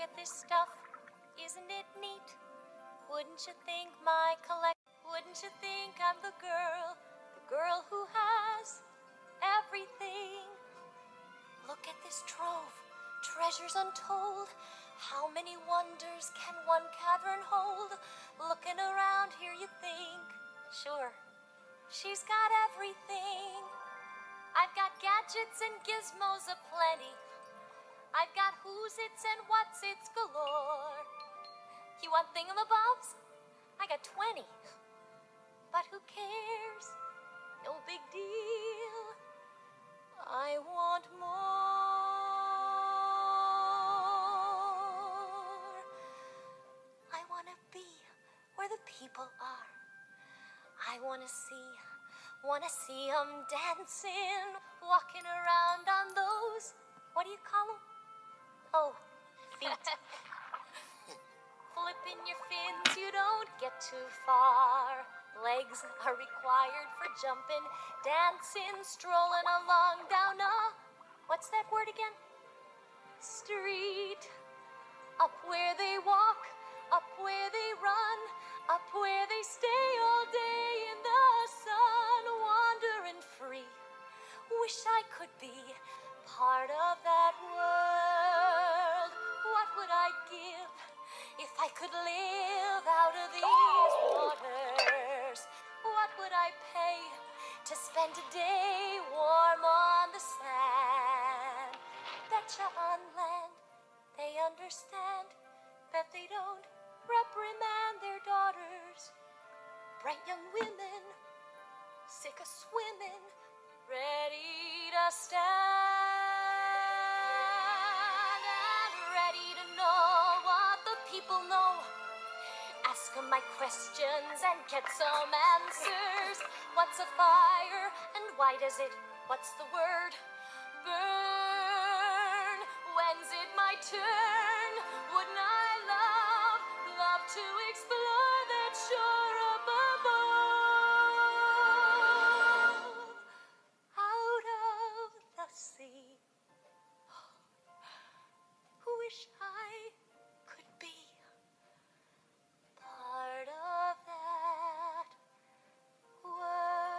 at this stuff, isn't it neat? Wouldn't you think Wouldn't you think I'm the girl who has everything? Look at this trove, treasures untold. How many wonders can one cavern hold? Looking around here you think, sure, she's got everything. I've got gadgets and gizmos aplenty. I've got who's its and what's its galore. You want thingamabobs? I got 20. But who cares? No big deal. I want more. I want to be where the people are. I want to see 'em dancing, walking around on those, what do you call 'em? Oh, feet. Flipping your fins, you don't get too far. Legs are required for jumping, dancing, strolling along down a, what's that word again? Street. Up where they walk, up where they run, up where they stay all day in the sun, wandering free. Wish I could be part of that world. What would I give if I could live out of these waters? What would I pay to spend a day warm on the sand? Betcha on land they understand that they don't reprimand their daughters. Bright young women, sick of swimming, ready to stand and ready to know what the people know. Ask 'em my questions and get some answers. What's a fire and why does it, what's the word, burn? When's it my turn? Wouldn't I love to explore that shore up above? Out of the sea. Wish I could be part of that world.